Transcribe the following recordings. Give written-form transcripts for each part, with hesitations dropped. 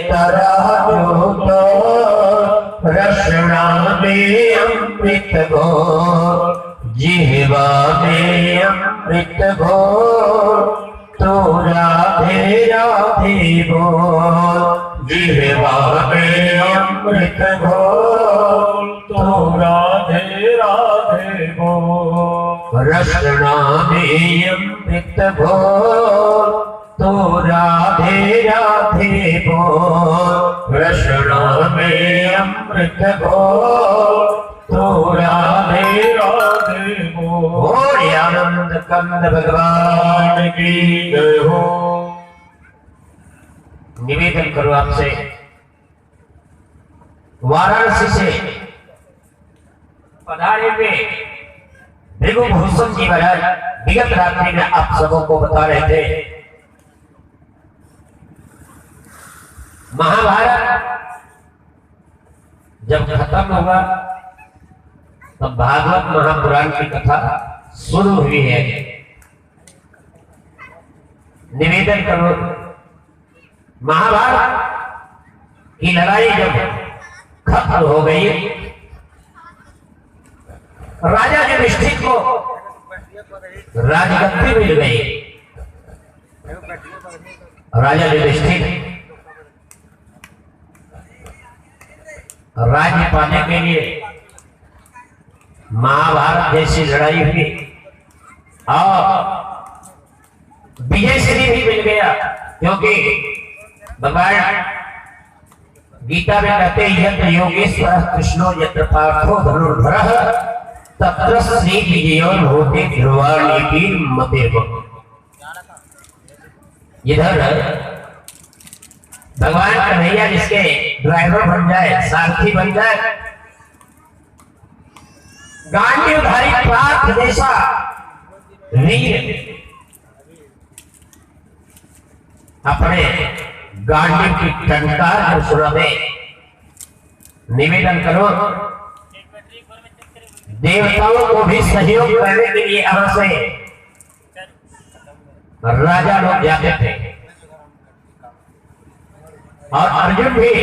तरह जो तो रसना में अमृत घोर, जिह्वा में अमृत घोर, तो राधे राधे बोल। जिह्वा में अमृत घोर, तो राधे राधे बोल। रसना में अमृत घोर, तो राधे राधे बोल। रसना में अमृत घोर, तो राधे राधे बोल। आनंद कंद भगवान की जय हो। निवेदन करो आपसे, वाराणसी से पधारे हुए भृगुभूषण जी महाराज विगत रात्रि में आप सबों को बता रहे थे, महाभारत जब खत्म हुआ तब भागवत महापुराण की कथा शुरू हुई है। निवेदन करो, महाभारत की लड़ाई जब खत्म हो गई, राजा युधिष्ठिर को राजगद्दी मिल गई। राजा युधिष्ठिर राज्य पाने के लिए महाभारत जैसी लड़ाई हुई और विजय श्री भी मिल गया, क्योंकि भगवान गीता में कहते हैं यत्र योगेश्वर कृष्णो यत्र पार्थो धनुर्धरः तत्र श्री विजयो होते ध्रुवाणी मतेव। इधर भगवान कन्हैया जिसके ड्राइवर बन जाए, सारथी बन जाए, गांडीवधारी पार्थ जैसा वीर अपने गांडीव की टंकार को सुना दे। निवेदन करो, देवताओं को भी सहयोग करने के लिए यहां से राजा लोग जाते थे और अर्जुन भी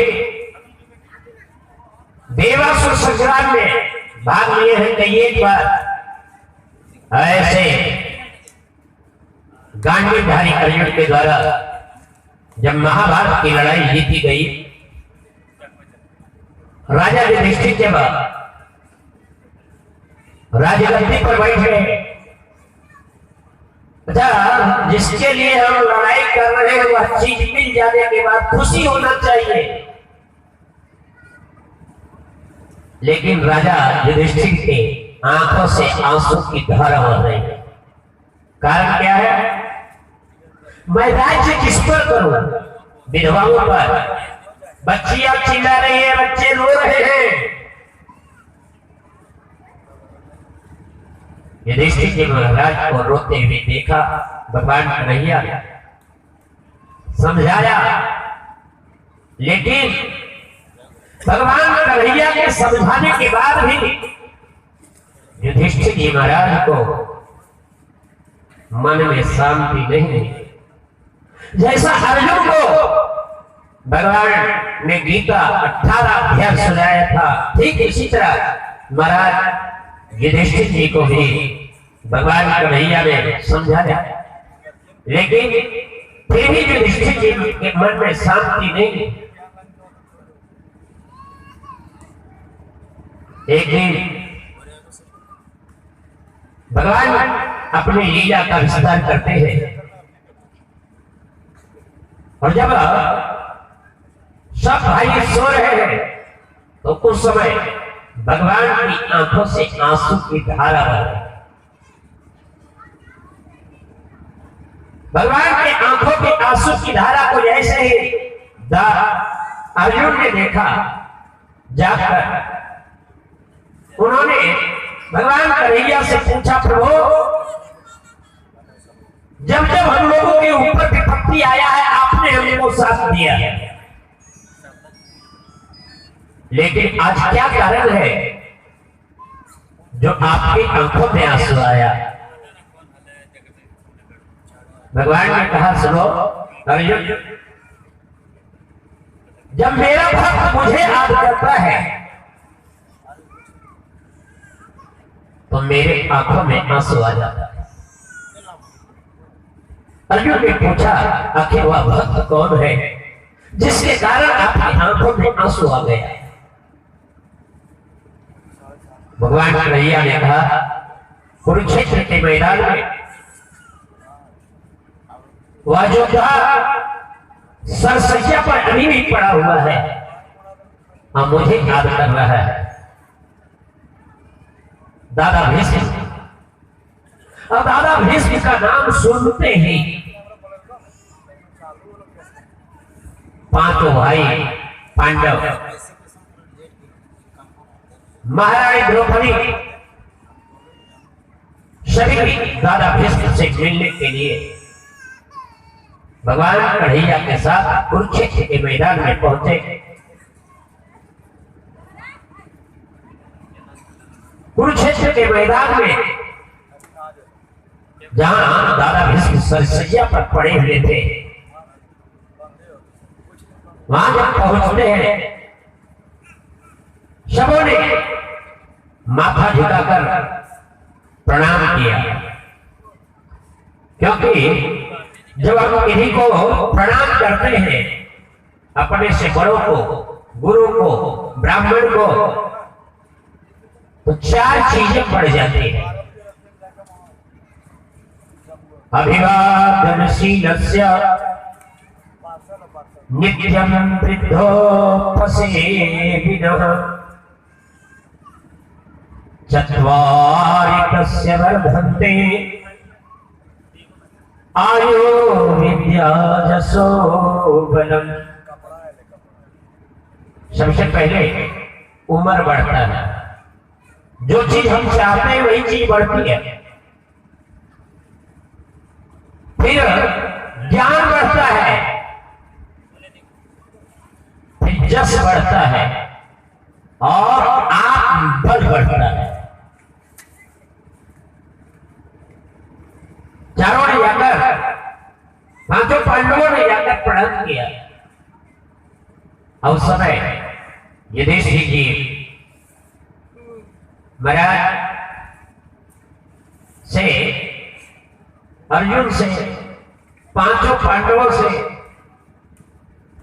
देवासुर संग्राम में भाग लिए हैं। कई एक बार ऐसे गांडीवधारी अर्जुन के द्वारा जब महाभारत की लड़ाई जीती गई, राजा युधिष्ठिर के बाद राजगद्दी पर बैठे। अच्छा, जिसके लिए हम लड़ाई कर रहे हैं वह चीज मिल जाने के बाद खुशी होना चाहिए, लेकिन राजा युधिष्ठिर के आंखों से आंसू की धारा बह रही है। कारण क्या है? मैं राज्य किस पर करूं? विधवाओं पर। बच्चियां चिल्ला रही है, बच्चे रो रहे हैं। युधिष्ठिर जी महाराज को रोते हुए देखा, भगवान कन्हैया समझाया, लेकिन भगवान कन्हैया के समझाने के बाद भी युधिष्ठिर जी महाराज को मन में शांति नहीं। जैसा अर्जुन को भगवान ने गीता 18 अध्याय सुनाया था, ठीक इसी तरह महाराज युधिष्ठिर जी को भी भगवान कन्हैया ने समझाया, लेकिन फिर भी युधिष्ठिर जी के मन में शांति नहीं। एक दिन भगवान अपनी लीला का विस्तार करते हैं और जब सब भाई सो रहे हैं तो कुछ समय भगवान की आंखों से आंसू की धारा बह रही। भगवान के आंखों के आंसू की धारा को जैसे ही अर्जुन ने देखा, जाकर उन्होंने भगवान कन्हैया से पूछा, प्रभु जब जब हम लोगों के ऊपर विपत्ति आया है आपने हमको साथ दिया है, लेकिन आज क्या कारण है जो आपकी आंखों में आंसू आया? भगवान ने कहा, सुनो अर्जुन, जब मेरा भक्त मुझे याद करता है तो मेरे आंखों में आंसू आ जाता है। अर्जुन ने पूछा, आखिर वह भक्त कौन है जिसके कारण आपकी आंखों में आंसू आ गया? भगवान कन्हैया ने कहा, कुरुक्षेत्र के मैदान में वह जो सरसैया पर अभी भी पड़ा हुआ है और मुझे याद कर रहा है, दादा भीष्म। और दादा भीष्म का नाम सुनते ही पांचों भाई पांडव, महारानी द्रौपदी, सभी दादा भीष्म से मिलने के लिए भगवान कन्हैया के साथ कुरुक्षेत्र के मैदान में पहुंचे। कुरुक्षेत्र के मैदान में जहां दादा भीष्म सरसैया पर पड़े हुए थे, वहां जब पहुंचते हैं, सबों ने माथा झुकाकर प्रणाम किया, क्योंकि जब हम किन्हीं को प्रणाम करते हैं, अपने से बड़ों को, गुरु को, ब्राह्मण को, तो चार चीजें बढ़ जाती हैं। अभिवादनशीलस्य नित्यं वृद्धोपसेविनः चत्वारि तस्य वर्धन्ते आयु विद्या जसो बलम। सबसे पहले उम्र बढ़ता है, जो चीज हम चाहते हैं वही चीज बढ़ती है। फिर ज्ञान बढ़ता है, फिर जस बढ़ता है और आत्म बल बढ़ता है। चारों ने जाकर, पांचों पांडवों ने जाकर प्रणाम किया। उस समय युधिष्ठिर जी महाराज से, अर्जुन से, पांचों पांडवों से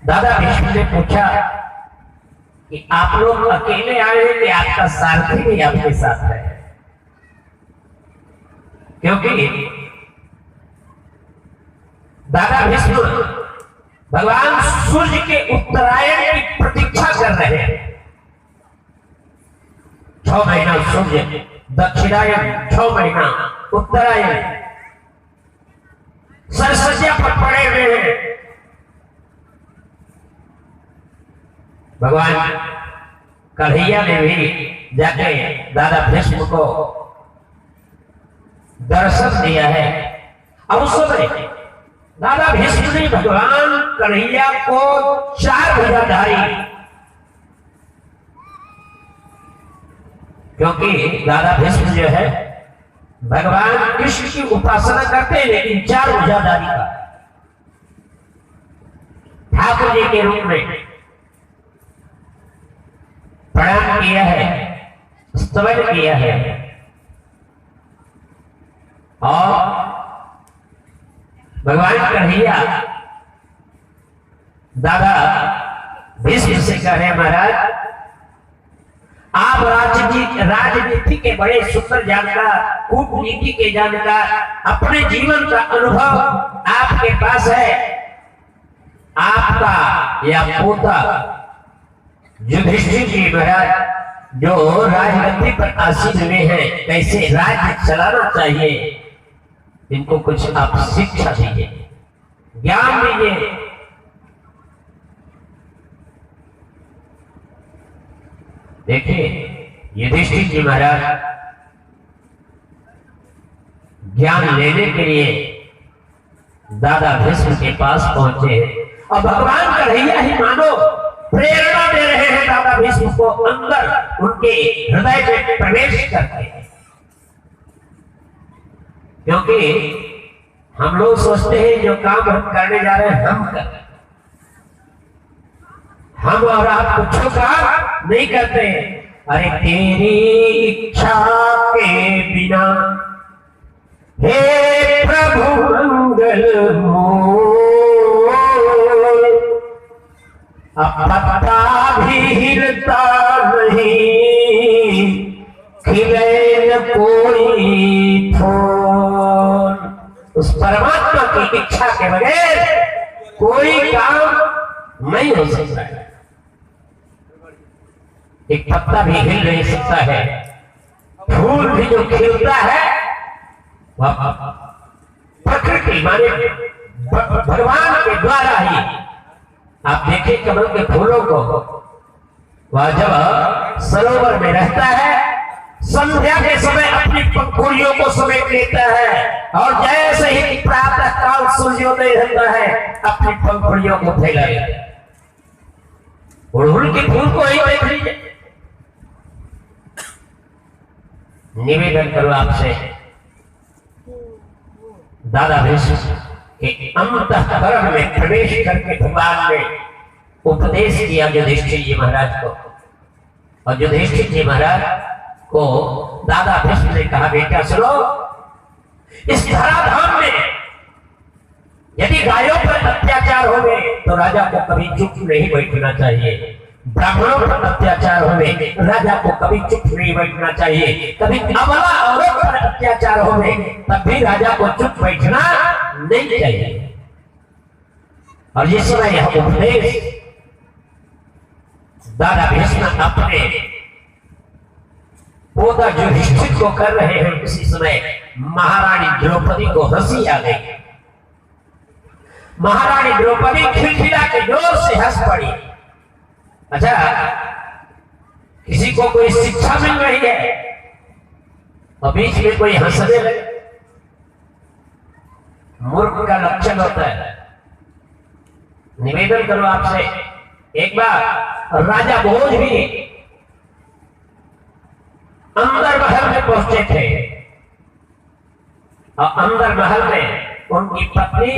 दादा भीष्म ने पूछा कि आप लोग अकेले आए हैं कि आपका सारथी भी आपके साथ है? क्योंकि दादा भीष्म भगवान सूर्य के उत्तरायण की प्रतीक्षा कर रहे हैं। 6 महीना सूर्य दक्षिणायन, 6 महीना उत्तरायण, सरसैया पर पड़े हुए हैं। भगवान कन्हैया ने भी जाके दादा भीष्म को दर्शन दिया है। अब उस समय दादा भीष्म ने भगवान कन्हैया को 4 भुजाधारी, क्योंकि दादा भीष्म जो है भगवान कृष्ण की उपासना करते हैं, लेकिन 4 भुजाधारी का ठाकुर जी के रूप में प्रणाम किया है, स्तवन किया है। और भगवान कन्हैया दादा भीष्म से कहे, महाराज आप राजनीति के बड़े सुंदर जानकार, कूटनीति के जानकार, अपने जीवन का अनुभव आपके पास है। आपका या पोता युधिष्ठिर जी महाराज जो राजगद्दी पर आसीन हुए हैं, कैसे राज्य चलाना चाहिए, इनको कुछ आप शिक्षा दीजिए, ज्ञान दीजिए। देखिए युधिष्ठिर जी महाराज ज्ञान लेने के लिए दादा भीष्म के पास पहुंचे और भगवान कन्हैया ही मानो प्रेरणा दे रहे हैं दादा भीष्म को अंदर उनके हृदय में प्रवेश करके। क्योंकि हम लोग सोचते हैं जो काम हम करने जा रहे हैं हम कर, हम और आप कुछ काम नहीं करते। अरे तेरी इच्छा के बिना हे प्रभु मंगल मोल, अब पत्ता भी हिलता नहीं, खिले न कोई फूल। उस परमात्मा की इच्छा के बगैर कोई काम नहीं हो सकता है। एक पत्ता भी हिल नहीं सकता है, फूल भी जो खिलता है वह प्रकृति माने भगवान के द्वारा ही। आप देखिए कमल के फूलों को, वह जब सरोवर में रहता है संध्या के समय अपनी पंखुड़ियों को समेट लेता है, और जैसे ही प्रातः काल सूर्योदय होता है अपनी पंखुड़ियों को फैला लेता है। उड़हुल के फूल को ही देख लीजिए। निवेदन करो आपसे, दादा भीष्म के अंतःकरण में प्रवेश करके भगवान ने उपदेश किया युधिष्ठिर जी महाराज को। और युधिष्ठिर जी महाराज को दादा भीष्म ने कहा, बेटा सुनो, इस धराधाम में यदि गायों पर अत्याचार हो गए तो राजा को कभी चुप नहीं बैठना चाहिए। ब्राह्मणों पर अत्याचार हो गए, राजा को कभी चुप नहीं बैठना चाहिए। कभी अबला औरत पर अत्याचार हो गए तब भी राजा को चुप बैठना नहीं चाहिए। और इस समय यह उपदेश दादा भीष्म अपने पोता युधिष्ठिर को कर रहे हैं। उसी समय महारानी द्रौपदी को हंसी आ गई। महारानी द्रौपदी खिलखिला के जोर से हंस पड़ी। अच्छा, किसी को कोई शिक्षा मिल रही है और बीच में कोई हंसने लगे, मूर्ख का लक्षण होता है। निवेदन करो आपसे, एक बार राजा भोज भी अंदर महल में पहुंचे थे और अंदर महल में उनकी पत्नी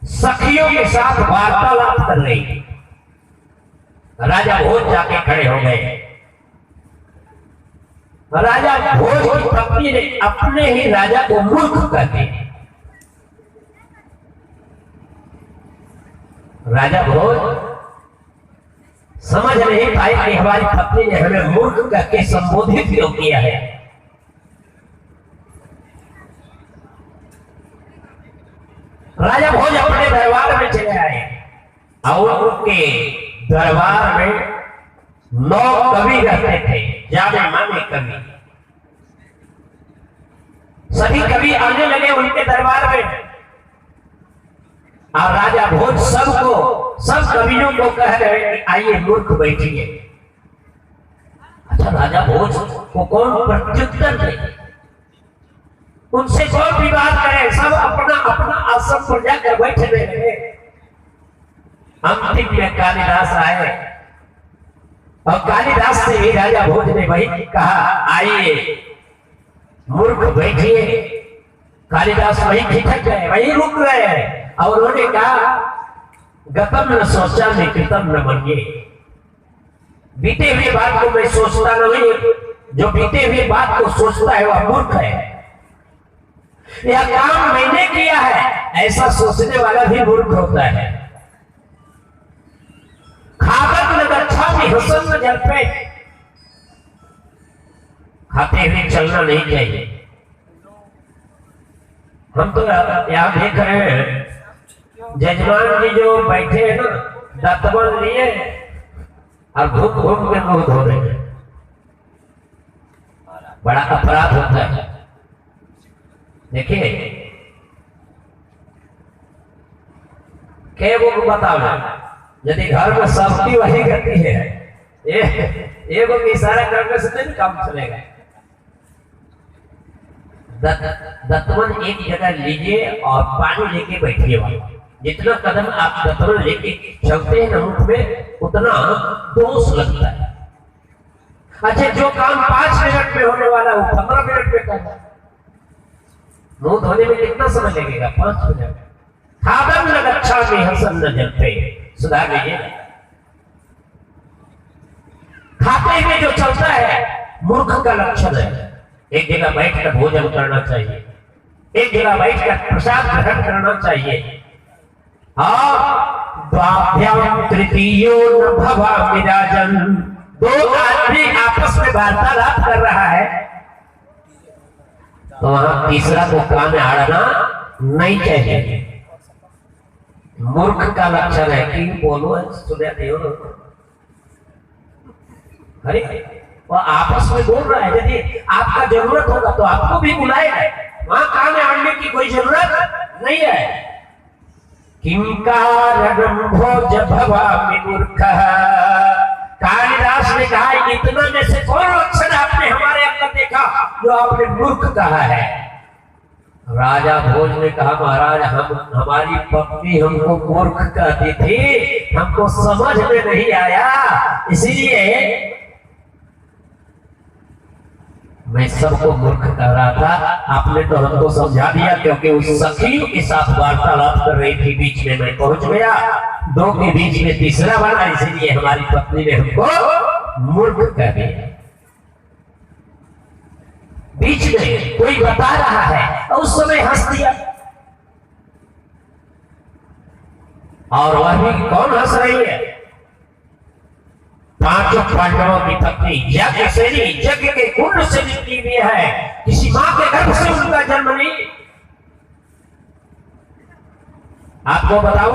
सखियों के साथ वार्तालाप कर रही थी। राजा भोज जाके खड़े हो गए। राजा भोज की पत्नी ने अपने ही राजा को मूर्ख कर दिया। राजा भोज समझ नहीं पाए कि हमारी पत्नी ने हमें मूर्ख करके संबोधित क्यों किया है। राजा भोज अपने दरबार में चले आए और उनके दरबार में 9 कवि रहते थे, जाने माने कवि। सभी कवि आने लगे उनके दरबार में और राजा भोज सब कवियों को कह रहे हैं कि आइए मूर्ख बैठिए। अच्छा, राजा भोज को कौन प्रत्युत्तर दे, उनसे कौन विवाद करे, सब अपना अपना आसन पर जाकर बैठे रहे। अंतिम में कालिदास आए और कालिदास से भी राजा भोज ने वही कहा, आइए मूर्ख बैठिए। कालिदास वही खिठक गए, वही रुक गए और उन्होंने कहा, गतम न सोचा न कृतम न मन्ये। बीते हुए बात को मैं सोचता नहीं, जो बीते हुए बात को सोचता है वह मूर्ख है। यह काम मैंने किया है ऐसा सोचने वाला भी मूर्ख होता है। खाकर न गच्छामि हसन न जल्पे, खाते हुए चलना नहीं चाहिए। हम तो यहाँ देख रहे हैं जजमान जी जो बैठे हैं ना, दत्तबल लिए और घूम घूम के मुंह धो रहे हैं। बड़ा अपराध होता है। देखिए क्या वो बताओ, यदि घर में सबकी वही गति है, एक इशारा करने से नहीं काम चलेगा। दत्तवन एक जगह लीजिए और पानी लेके बैठिए। वहां जितना कदम आप दत्तवन लेके चलते हैं मुख में उतना दोष लगता है। अच्छा, जो काम 5 मिनट में होने वाला वो 15 मिनट में करना। मुंह धोने में कितना समय लगेगा? 5 मिनट। खादम न गच्छामि हसन न जल्पे, सुधार लीजिए। खाते हुए जो चलता है मूर्ख का लक्षण है। एक जगह बैठकर भोजन करना चाहिए, एक जगह बैठकर प्रसाद ग्रहण करना चाहिए। द्वाभ्याम तृतीयो न भवा विराजन, दो आदमी आपस में वार्तालाप कर रहा है तो वहां तीसरा को कान आड़ना नहीं चाहिए। मूर्ख का लक्षण है कि बोलो सुने देव, अरे वो आपस में बोल रहा है, यदि आपका जरूरत होगा तो आपको भी बुलाएगा, वहां कान आड़ने की कोई जरूरत नहीं है। किंकारं भोज भवामि मूर्खः, कालिदास ने कहा इतना में से कौन लक्षण आपने हमारे अंदर देखा जो आपने मूर्ख कहा है। राजा भोज ने कहा महाराज हमारी पत्नी हमको मूर्ख कहती थी, हमको समझ में नहीं आया, इसीलिए मैं सबको मूर्ख कह रहा था। आपने तो हमको समझा दिया क्योंकि उस सखियों के साथ वार्तालाप कर रही थी, बीच में मैं पहुंच गया, दो के बीच में तीसरा बना, इसीलिए हमारी पत्नी ने हमको मूर्ख कह दिया। बीच में कोई बता रहा है और उस समय हंस दिया, और वही कौन हंस रही है? पांचों पांडवों की पत्नी यज्ञ के कुंड से निकली हुई है, किसी मां के गर्भ से उनका जन्म नहीं। आपको बताओ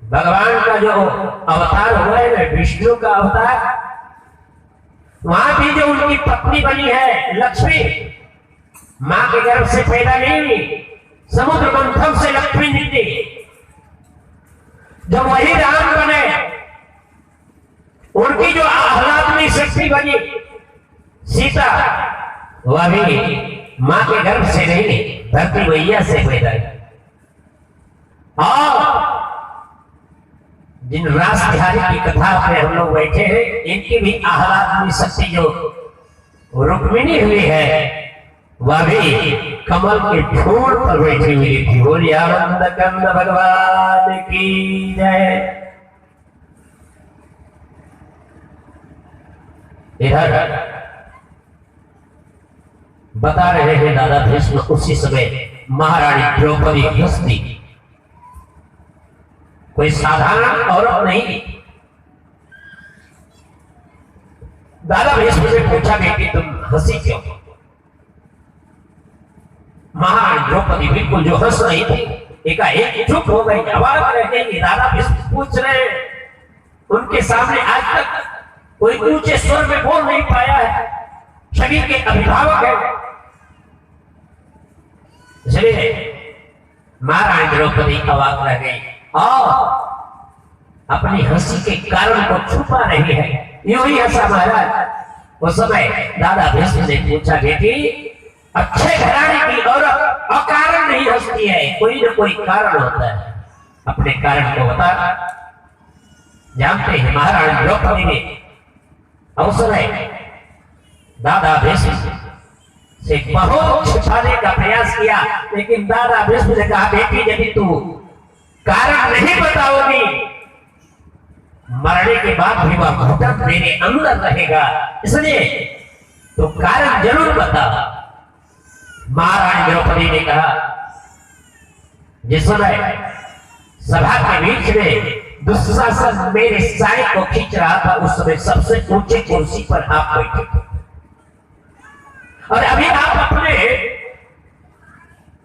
भगवान का जो अवतार हुआ है ना, विष्णु का अवतार, वहां भी जो उनकी पत्नी बनी है लक्ष्मी, मां के गर्भ से पैदा नहीं हुई, समुद्र मंथन से लक्ष्मी निकली। जब वही राम बने, उनकी जो आह्लादनी शक्ति बनी सीता, वह भी मां के गर्भ से नहीं, धरती मैया से पैदा हुई। और जिन रास बिहारी की कथा पे हम लोग बैठे हैं, इनकी भी आह्लादनी शक्ति जो रुक्मिणी हुई है, वह भी कमल के फूल पर बैठी हुई थी। बोलिए आनंद कंद भगवान की जय। इधर बता रहे हैं दादा भीष्म, उसी समय महारानी द्रौपदी हंसती, कोई साधारण औरत नहीं। दादा भीष्म से पूछा गया कि तुम हंसी क्यों? महारानी द्रौपदी बिल्कुल जो हंस रही थी, एकाएक चुप हो गई, आवाज रह गई। दादा भीष्म पूछ रहे, उनके सामने आज तक कोई ऊंचे स्वर में बोल नहीं पाया है, शरीर के अभिभावक है, इसलिए महारानी द्रौपदी अवाक रह गई और अपनी हंसी के कारण को छुपा रही है। यूं ही हंसा महाराज। उस समय दादा भीष्म ने पूछा, बेटी अच्छे घराने की औरत अकारण नहीं हंसती है, कोई न कोई कारण होता है, अपने कारण को बता। जानते हैं महारानी द्रौपदी ने अवसर है दादा भीष्म से बहुत छिपाने का प्रयास किया, लेकिन दादा भीष्म ने कहा, बेटी यदि तू कारण नहीं बताओगी, मरने के बाद भी वह घुटन मेरे अंदर रहेगा, इसलिए तो कारण जरूर बता। महारानी द्रौपदी ने कहा, जिस समय सभा के बीच में दुशासन मेरे साय को खींच रहा था, उस समय सबसे ऊंची कुर्सी पर आप बैठे थे, और अभी आप अपने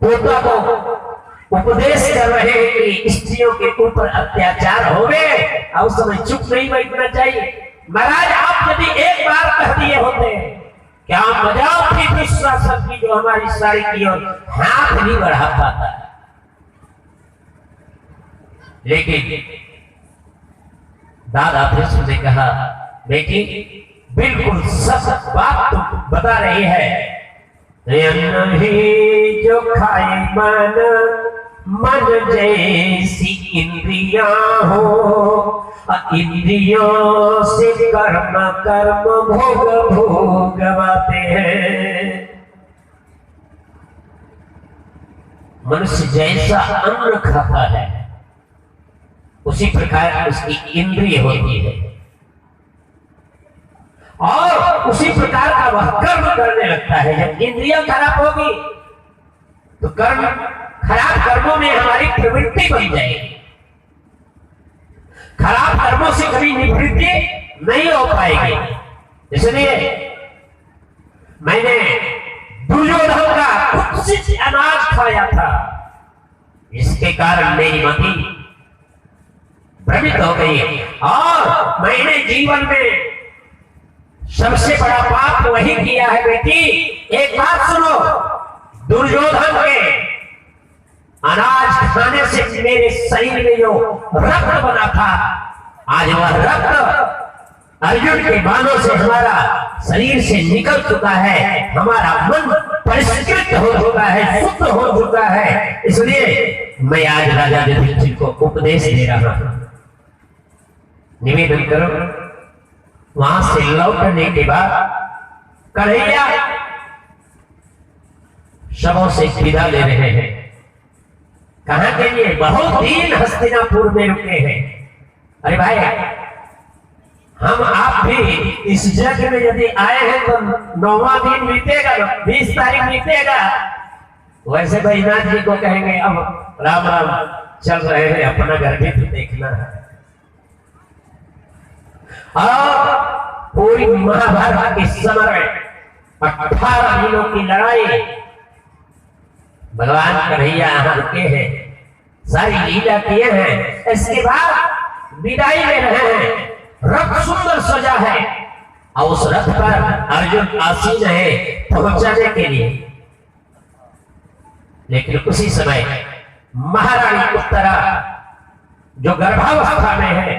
पोता को उपदेश कर रहे हैं कि स्त्रियों के ऊपर अत्याचार हो गए, और उस समय चुप नहीं बैठना चाहिए। महाराज आप यदि एक बार कह दिए होते, क्या मजाल थी दुशासन की जो हमारी साड़ी की ओर हाथ नहीं बढ़ा पाता, लेकिन दादा भीष्म ने कहा, बेटी बिल्कुल सच बात तुम बता रही है। नहीं जो खाए मन, मन जैसी इंद्रियां हो, इंद्रियों से कर्म कर्म भोग भोगवाते हैं। मनुष्य जैसा अन्न खाता है, उसी प्रकार उसकी इंद्रिय होती है। और उसी प्रकार का वह कर्म करने लगता है। जब इंद्रियां खराब होगी तो कर्म, खराब कर्मों में हमारी प्रवृत्ति बन जाएगी। खराब कर्मों से कभी निवृत्ति नहीं हो पाएगी। इसलिए मैंने दुर्योधन का कुत्सित अनाज खाया था, इसके कारण मेरी मति भ्रमित हो गई और मैंने जीवन में सबसे बड़ा पाप वही किया है। बेटी एक बात सुनो, दुर्योधन के अनाज खाने से मेरे शरीर में जो रक्त बना था, आज वह रक्त अर्जुन के बाणों से हमारा शरीर से निकल चुका है, हमारा मन परिष्कृत हो चुका है, शुद्ध हो चुका है। इसलिए मैं आज राजा युधिष्ठिर को उपदेश दे रहा हूं। निवेदन करो। वहां से लौटने के बाद कन्हैया शवों से विदा ले रहे हैं। कहां के लिए? बहुत दिन हस्तिनापुर में रुके हैं। अरे भाई, हम आप भी इस जग में यदि आए हैं तो 9वां दिन बीतेगा, 20 तारीख बीतेगा। वैसे बैजनाथ जी को कहेंगे अब राम राम चल रहे हैं, अपना घर भी तो देखना है। और पूरी महाभारत के समय 18 दिनों की लड़ाई, भगवान कन्हैया यहाँ रुके हैं, सारी लीला किए हैं। इसके बाद विदाई ले रहे हैं। रथ सुंदर सजा है और उस रथ पर अर्जुन आसीन है पहुंचाने के लिए। लेकिन उसी समय महारानी उत्तरा जो गर्भावस्था में है,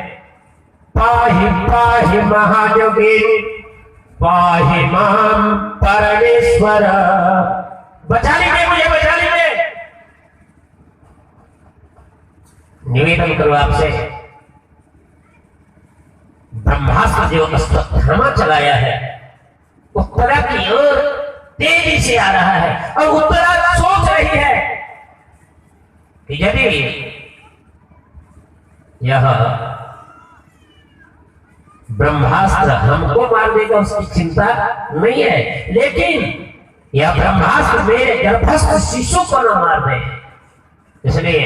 पाहि पाहि महायोगी पाहि माम परमेश्वर, बचा लीजिए मुझे, बचा लीजिए। निवेदन करो आपसे, ब्रह्मास्त्र जो अश्वत्थामा चलाया है उत्तरा की ओर तेजी से आ रहा है और उत्तरा सोच रही है कि यदि यह ब्रह्मास्त्र हमको मार देगा उसकी चिंता नहीं है, लेकिन यह ब्रह्मास्त्र मेरे गर्भस्थ शिशु को न मार दे। इसलिए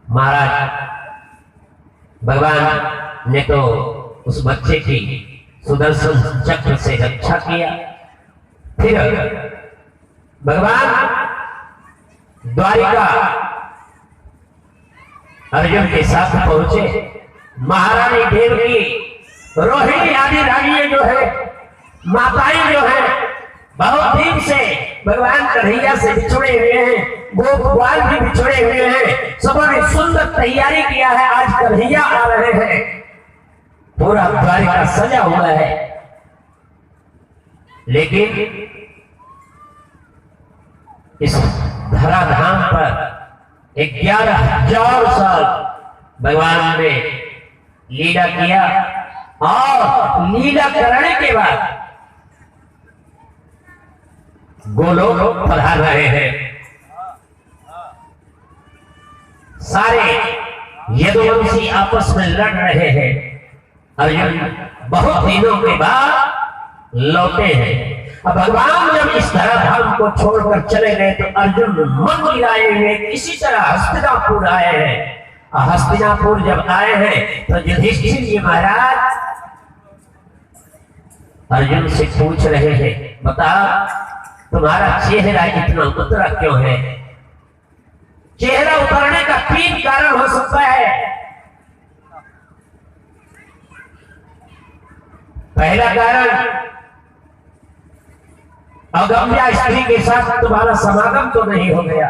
महाराज भगवान ने तो उस बच्चे की सुदर्शन चक्र से रक्षा किया। फिर भगवान द्वारिका अर्जुन के साथ पहुंचे। महारानी देवकी, रोहिणी आदि रानियां जो है, माताएं जो है, बहुत दिन से भगवान कन्हैया से बिछड़े हुए हैं, गोपाल भी बिछड़े हुए हैं। सबने सुंदर तैयारी किया है, आज कन्हैया आ रहे हैं, पूरा द्वारिका सजा हुआ है। लेकिन इस धराधाम पर 11,000 साल भगवान ने लीला किया और लीला करने के बाद गोलोक पधार रहे हैं। सारे यदुवंशी आपस में लड़ रहे हैं। अर्जुन बहुत दिनों के बाद लौटे हैं। अब भगवान जब इस धराधाम को छोड़कर चले गए तो अर्जुन मन गिराए हुए किसी तरह हस्तिनापुर आए हैं। हस्तिनापुर जब आए हैं तो युधिष्ठिर जी महाराज अर्जुन से पूछ रहे हैं, बता तुम्हारा चेहरा इतना उतरा क्यों है? चेहरा उतरने का 3 कारण हो सकता है। पहला कारण, अगम्या स्त्री के साथ तुम्हारा समागम तो नहीं हो गया,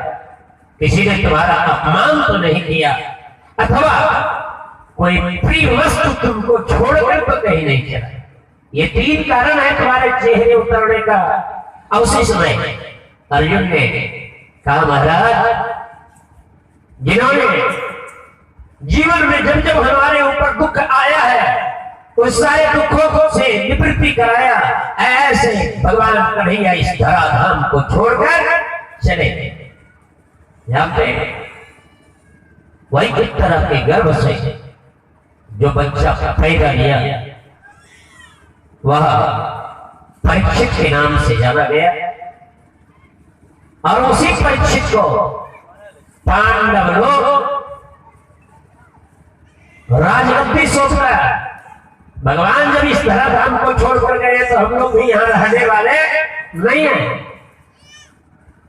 किसी ने तुम्हारा अपमान तो नहीं किया, अथवा कोई प्रिय वस्तु तुमको छोड़कर तो कहीं नहीं चला। ये 3 कारण है तुम्हारे चेहरे उतरने का। और उसी समय अर्जुन ने कहा, महाराज जिन्होंने जीवन में जब जब हमारे ऊपर दुख आया है उस सारे दुखों से निवृत्ति कराया, ऐसे भगवान कन्हैया इस धराधाम को छोड़कर चले गए। यहाँ पे वही एक तरह के गर्भ से जो बच्चा पैदा लिया वह परीक्षित के नाम से जाना गया और उसी परीक्षित को पांडव लोग राजगद्दी सौंपा। भगवान जब इस धराधाम को छोड़कर गए तो हम लोग भी यहां रहने वाले नहीं हैं,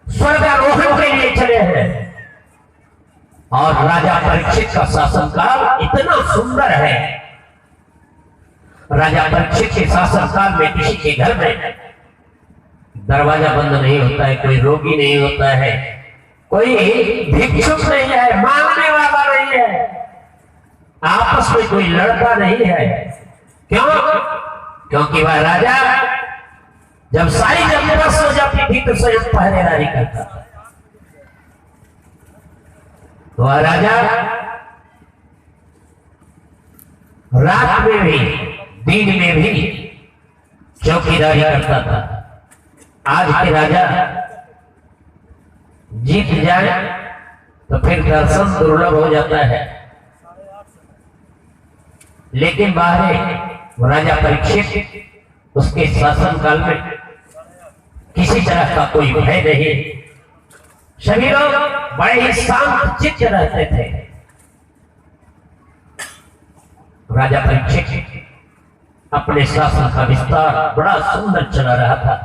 स्वर्गारोहण के लिए चले हैं। और राजा परीक्षित का शासनकाल इतना सुंदर है। राजा परीक्षित के शासनकाल में किसी के घर में दरवाजा बंद नहीं होता है, कोई रोगी नहीं होता है, कोई भिक्षुक नहीं है, मांगने वाला नहीं है, आपस में कोई लड़का नहीं है। क्यों? क्योंकि वह राजा जब सारी जनता सो जाती थी तो स्वयं पहरेदारी करता था। वह राजा रात में भी दिन में भी चौकीदारी करता था। आज के राजा जीत जाए तो फिर दर्शन दुर्लभ हो जाता है, लेकिन बाहर राजा परीक्षित उसके शासनकाल में किसी तरह का कोई भय नहीं, सभी लोग बड़े ही शांत चित्त रहते थे। राजा परीक्षित अपने शासन का विस्तार बड़ा सुंदर चला रहा था,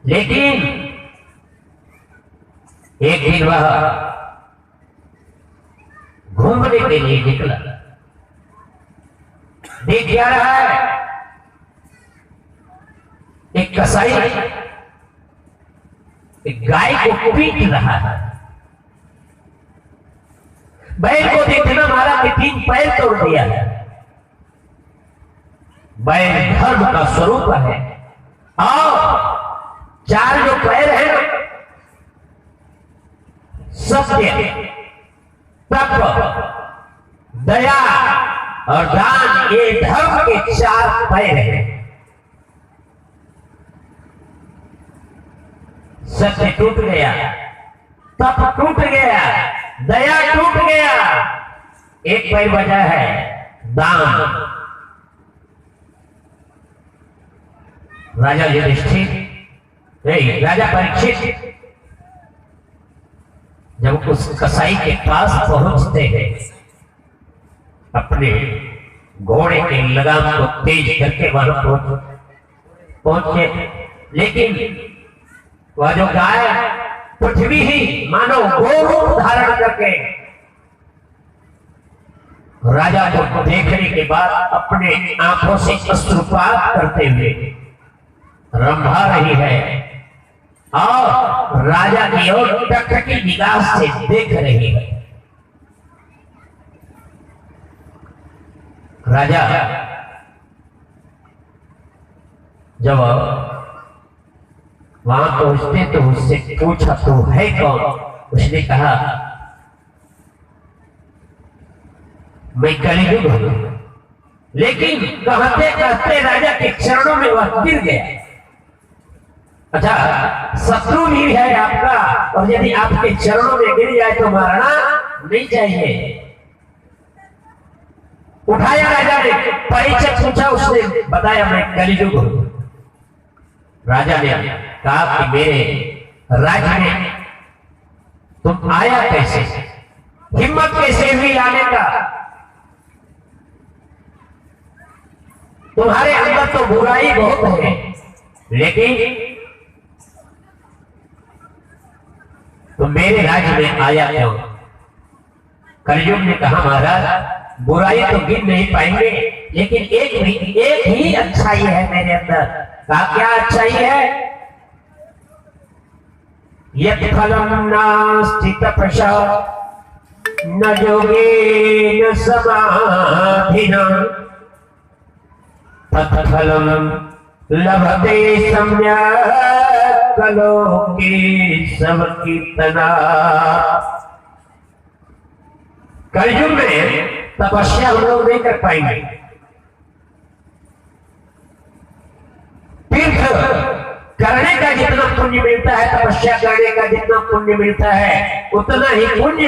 लेकिन एक दिन वह घूमने के लिए निकला। देख क्या रहा है, एक कसाई एक गाय को पीट रहा है। बैल को देखना मारा कि 3 पैर तोड़ दिया है। बैल धर्म का स्वरूप है और 4 जो पैर है सत्य, तप, दया और दान, ये धर्म के 4 पैर हैं। सत्य टूट गया, तप टूट गया, दया टूट गया, एक पैर बचा है दान। राजा युधिष्ठिर, राजा परीक्षित जब उस कसाई के पास पहुंचते हैं, अपने घोड़े के लगाम को तेज करके वहां पहुंचे, लेकिन वह जो गाय पृथ्वी ही मानो गो धारण करके राजा को देखने के बाद अपने आंखों से अश्रुपात करते हुए रंभा रही है और राजा की ओर टकटकी निगाह से देख रही है। राजा जब वहां पहुंचते तो उससे पूछा तो है कौन? उसने कहा मैं कलियुग हूं। लेकिन कहते कहते राजा के चरणों में वह गिर गया। अच्छा, शत्रु भी है आपका और यदि आपके चरणों में गिर जाए तो मारना नहीं चाहिए। उठाया राजा ने, परिचय पूछा, उसने बताया मैं कलियुग हूं। राजा ने कहा कि मेरे राज्य में तुम आया कैसे, हिम्मत कैसे हुई आने का? तुम्हारे अंदर तो बुराई बहुत है, लेकिन तुम मेरे राज्य में आया क्यों? कलयुग ने कहा महाराज बुराई तो गिन नहीं पाएंगे, लेकिन एक ही अच्छाई है मेरे अंदर। कहा क्या अच्छाई है? यत् फलम नास्ति तपसा न योगेन समाधिना तत्फलम लभते सम्यक् लोके सब कीर्तना। कलयुग में तपस्या हम लोग नहीं कर पाएंगे, तीर्थ करने का जितना पुण्य मिलता है, तपस्या करने का जितना पुण्य मिलता है, उतना ही पुण्य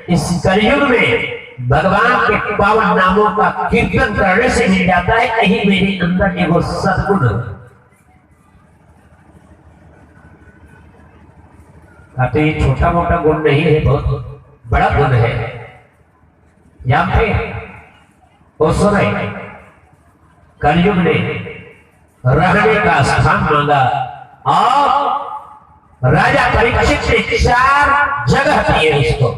इस कलयुग में भगवान के पावन नामों का कीर्तन करने से मिल जाता है। कहीं मेरे अंदर एगो सद्गुण, तो ये छोटा मोटा गुण नहीं है, बहुत बड़ा गुण है। जानते उस समय कलयुग ने रहने का स्थान मांगा और राजा परीक्षित ने 4 जगह दिए उसको।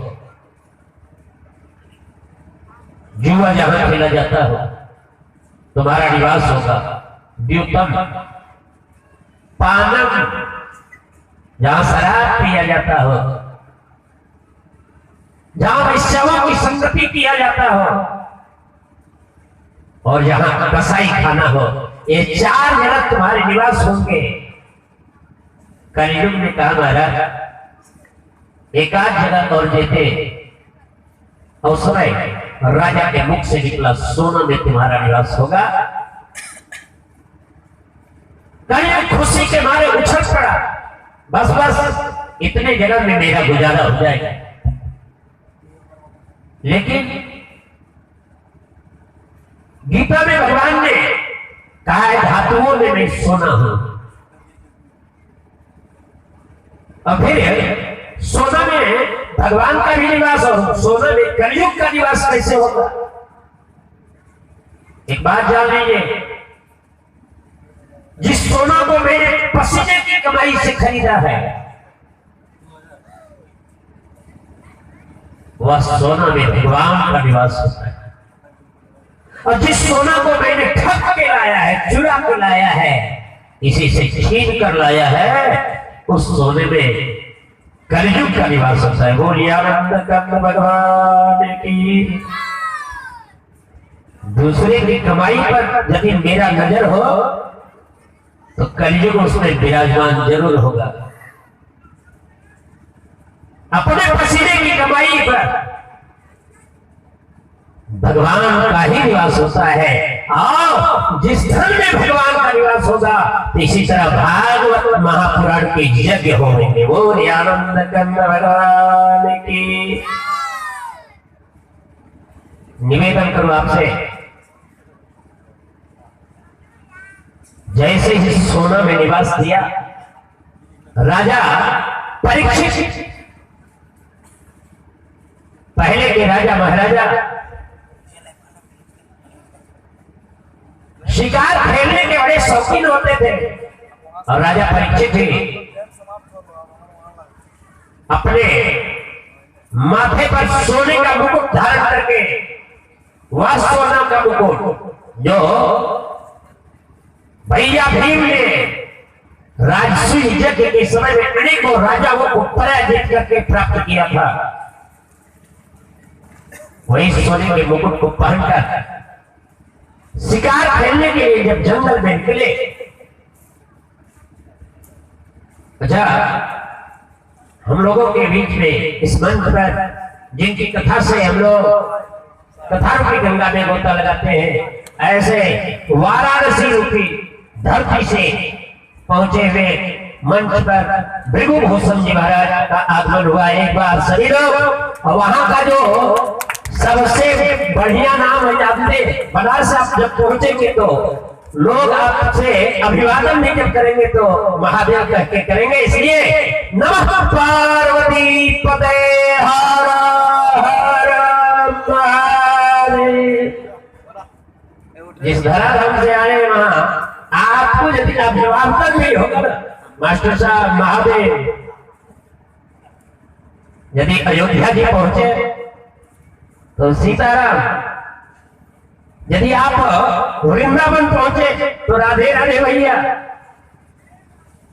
जुआ जहां खेला जाता हो तुम्हारा निवास होगा, द्युतम पानम जहां शराब पिया जाता हो, जहां वैश्याओं की संगति किया जाता हो और जहां कसाई खाना हो, ये 4 जगह तुम्हारे निवास होंगे। कलयुग ने कहा महाराज एक आध जगह और देते। और समय राजा के मुख से निकला, सोना में तुम्हारा निवास होगा। कलयुग खुशी के मारे उछल पड़ा, बस बस इतने जगह में मेरा गुजारा हो जाएगा। लेकिन गीता में भगवान ने कहा है धातुओं में मैं सोना हूं। और फिर सोना में भगवान का भी निवास और सोना में कलयुग का निवास कैसे होगा? एक बात जान लीजिए, जिस सोना को मैंने पसीने की कमाई से खरीदा है वह सोना में भगवान का निवास होता है। और जिस सोना को मैंने ठग के लाया है, चुरा के लाया है, इसी से छीन कर लाया है, उस सोने में कलयुग का निवास होता है। बोलिए आनंद कंद भगवान की। दूसरे की कमाई पर यदि मेरा नजर हो तो कलयुग उसमें विराजमान जरूर होगा। अपने पसीने की कमाई पर भगवान का ही निवास होता है। और जिस धन में भगवान का निवास होगा, इसी तरह भागवत महापुराण के यज्ञ होंगे। वो आनंद कंद भगवान की। निवेदन करूं आपसे, जैसे ही सोना में निवास दिया राजा परीक्षित, पहले के राजा महाराजा शिकार खेलने के बड़े शौकीन होते थे। और राजा परीक्षित भी अपने माथे पर सोने का मुकुट धारण करके, वह सोना का मुकुट जो भैया भीम ने राजसूय यज्ञ के समय में अनेकों राजाओं को पराजित करके प्राप्त किया था, वही सोने के मुकुट को पहनकर शिकार खेलने के लिए जब जंगल में निकले। अच्छा, हम लोगों के बीच में इस मंच पर जिनकी कथा से हम लोग कथारूपी गंगा में गोता लगाते हैं, ऐसे वाराणसी रूपी धरती से पहुंचे हुए मंच पर भृगुभूषण जी महाराज का आगमन हुआ। एक बार सभी लोग, और वहां का जो सबसे बढ़िया नाम है जानते, बनारस आप जब पहुंचेंगे तो लोग आपसे अभिवादन नहीं जब करेंगे तो महादेव कह के करेंगे। इसलिए नमः पार्वती पते हर हर महादेव। जिस धराधाम से आए वहां आपको यदि अभिवादन नहीं होगा ना, मास्टर साहब महादेव, यदि अयोध्या जी पहुंचे तो सीताराम, यदि आप वृंदावन पहुंचे तो राधे राधे भैया।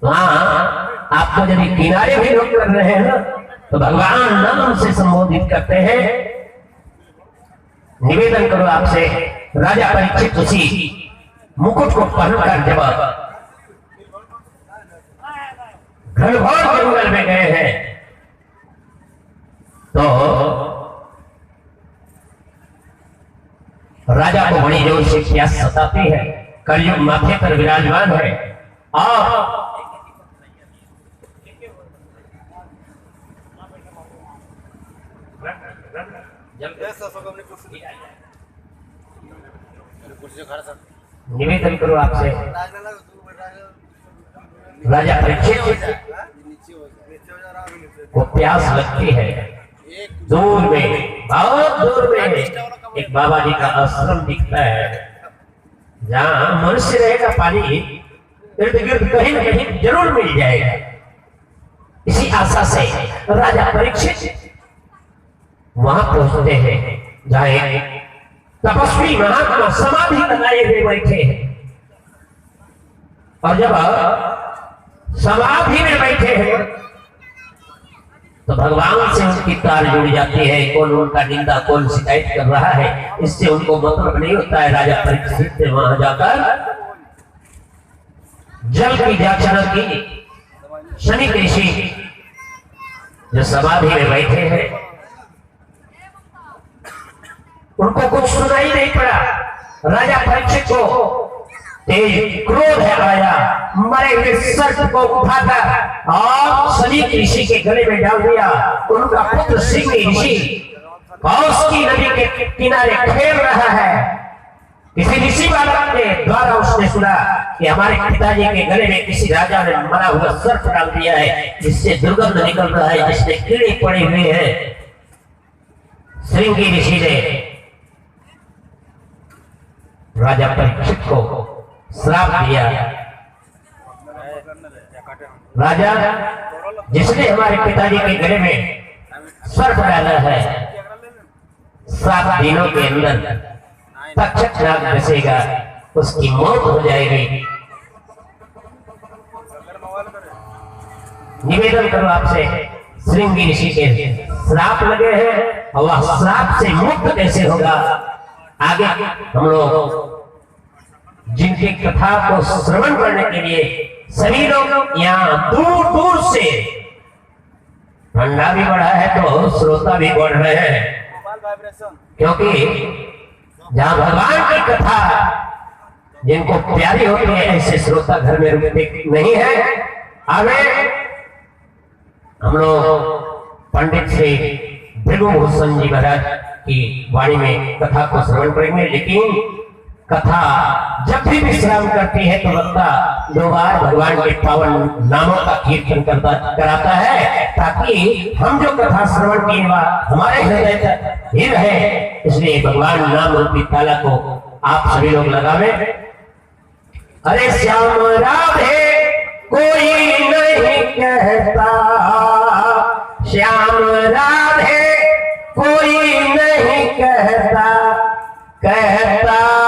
वहां आपको यदि किनारे भी लोग कर रहे हैं ना तो भगवान नाम से संबोधित करते हैं। निवेदन करो आपसे, राजा परीक्षित उसी मुकुट को पहनकर जब घनघोर जंगल में गए हैं तो राजा को बड़ी जोर से प्यास सताती है। कलयुग माथे पर विराजमान है और निवेदन करो आपसे, राजा परीक्षित को प्यास लगती है। दूर में, बहुत दूर में एक बाबा जी का आश्रम दिखता है, जहाँ मनुष्य रहेगा, पानी इर्द गिर्द कहीं न कहीं जरूर मिल जाएगा। इसी आशा से राजा परीक्षित वहां पहुंचते हैं, जहाँ एक तपस्वी महात्मा समाधि लगाए हुए बैठे हैं। और जब समाधि में बैठे हैं तो भगवान से उनकी तार जुड़ जाती है। कौन उनका निंदा, कौन शिकायत कर रहा है, इससे उनको मतलब नहीं होता है। राजा परीक्षित ने वहां जाकर जल की याचना की। शनि ऋषि जो समाधि में बैठे हैं, उनको कुछ सुनाई नहीं पड़ा। राजा परीक्षित को तेज क्रोध आया, मरे हुए सर्प को उठाकर और शनि ऋषि के गले में डाल दिया। उनका पुत्र सिंह ऋषि कौश की नदी के किनारे खेल रहा है। किसी ऋषि बालक के द्वारा उसने सुना कि हमारे पिताजी के गले में किसी राजा ने मरा हुआ सर्प डाल दिया है, जिससे दुर्गंध निकल रहा है, जिसमें कीड़े पड़े हुए हैं। सिंह ऋषि ने राजा परीक्षित को श्राप दिया, राजा जिसने हमारे पिताजी के गले में सर्प डाला है, 7 दिनों के अंदर तक्षक नाग बसेगा, उसकी मौत हो जाएगी। निवेदन करो आपसे, श्रृंगी ऋषि के श्राप लगे हैं और वह श्राप से मुक्त कैसे होगा? आगे हम लोग जिनकी कथा को श्रवण करने के लिए सभी लोग यहाँ दूर दूर से, ठंडा भी बढ़ा है तो श्रोता भी बढ़ रहे हैं, क्योंकि जहाँ भगवान की कथा जिनको प्यारी होती है, ऐसे श्रोता घर में रुकते नहीं है। आगे हम लोग पंडित श्री भृगुभूषण जी महाराज की वाणी में कथा को श्रवण करेंगे। लेकिन कथा जब भी विश्राम करती है तो वक्ता 2 बार भगवान के पावन नामों का कीर्तन कराता है, ताकि हम जो कथा श्रवण किए हमारे हृदय तक ही रहे। इसलिए भगवान नाम रूपी ताला को आप सभी लोग लगावे। अरे श्याम राधे कोई नहीं कहता, श्याम राधे कोई नहीं कहता, कह